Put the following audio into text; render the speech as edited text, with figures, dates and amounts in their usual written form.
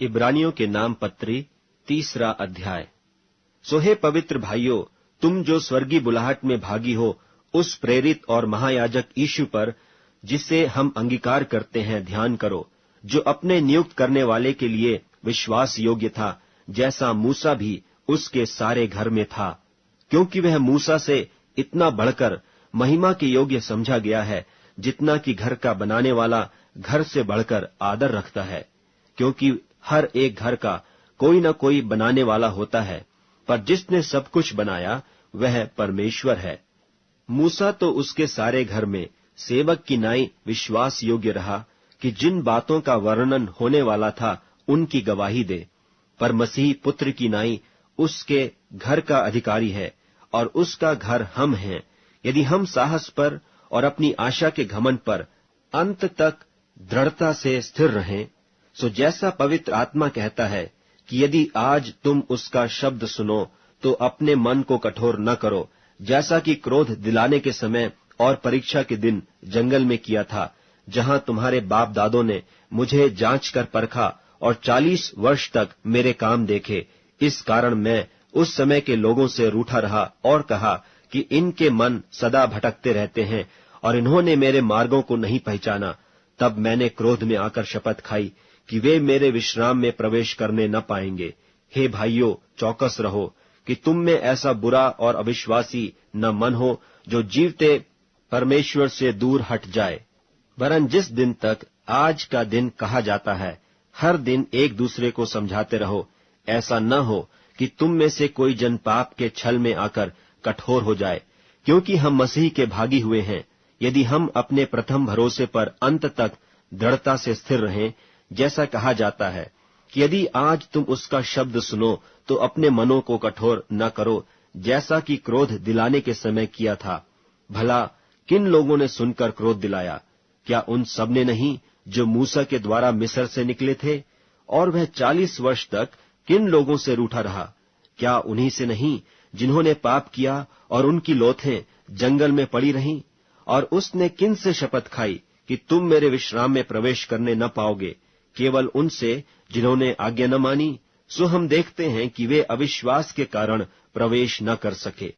इब्रानियों के नाम पत्री 3 अध्याय। सो हे पवित्र भाइयों, तुम जो स्वर्गीय बुलाहट में भागी हो, उस प्रेरित और महायाजक यीशु पर, जिसे हम अंगीकार करते हैं, ध्यान करो, जो अपने नियुक्त करने वाले के लिए विश्वास योग्य था, जैसा मूसा भी उसके सारे घर में था। क्योंकि वह मूसा से इतना बढ़कर महिमा के योग्य समझा गया है, जितना कि घर का बनाने वाला घर से बढ़कर आदर रखता है। क्योंकि हर एक घर का कोई न कोई बनाने वाला होता है, पर जिसने सब कुछ बनाया वह परमेश्वर है। मूसा तो उसके सारे घर में सेवक की नाई विश्वास योग्य रहा कि जिन बातों का वर्णन होने वाला था उनकी गवाही दे। पर मसीह पुत्र की नाई उसके घर का अधिकारी है, और उसका घर हम हैं, यदि हम साहस पर और अपनी आशा के घमंड पर अंत तक दृढ़ता से स्थिर रहें। सो जैसा पवित्र आत्मा कहता है कि यदि आज तुम उसका शब्द सुनो तो अपने मन को कठोर न करो, जैसा कि क्रोध दिलाने के समय और परीक्षा के दिन जंगल में किया था, जहां तुम्हारे बाप दादों ने मुझे जांच कर परखा और 40 वर्ष तक मेरे काम देखे। इस कारण मैं उस समय के लोगों से रूठा रहा और कहा कि इनके मन सदा भटकते रहते हैं और इन्होंने मेरे मार्गों को नहीं पहचाना। तब मैंने क्रोध में आकर शपथ खाई कि वे मेरे विश्राम में प्रवेश करने न पाएंगे। हे भाइयों, चौकस रहो कि तुम में ऐसा बुरा और अविश्वासी न मन हो जो जीवते परमेश्वर से दूर हट जाए। वरन जिस दिन तक आज का दिन कहा जाता है, हर दिन एक दूसरे को समझाते रहो, ऐसा न हो कि तुम में से कोई जन पाप के छल में आकर कठोर हो जाए। क्योंकि हम मसीह के भागी हुए हैं, यदि हम अपने प्रथम भरोसे पर अंत तक दृढ़ता से स्थिर रहें, जैसा कहा जाता है कि यदि आज तुम उसका शब्द सुनो तो अपने मनों को कठोर न करो, जैसा कि क्रोध दिलाने के समय किया था। भला किन लोगों ने सुनकर क्रोध दिलाया? क्या उन सब ने नहीं जो मूसा के द्वारा मिस्र से निकले थे? और वह 40 वर्ष तक किन लोगों से रूठा रहा? क्या उन्हीं से नहीं जिन्होंने पाप किया और उनकी लोथें जंगल में पड़ी रहीं? और उसने किन से शपथ खाई कि तुम मेरे विश्राम में प्रवेश करने न पाओगे? केवल उनसे जिन्होंने आज्ञा न मानी। सो हम देखते हैं कि वे अविश्वास के कारण प्रवेश न कर सके।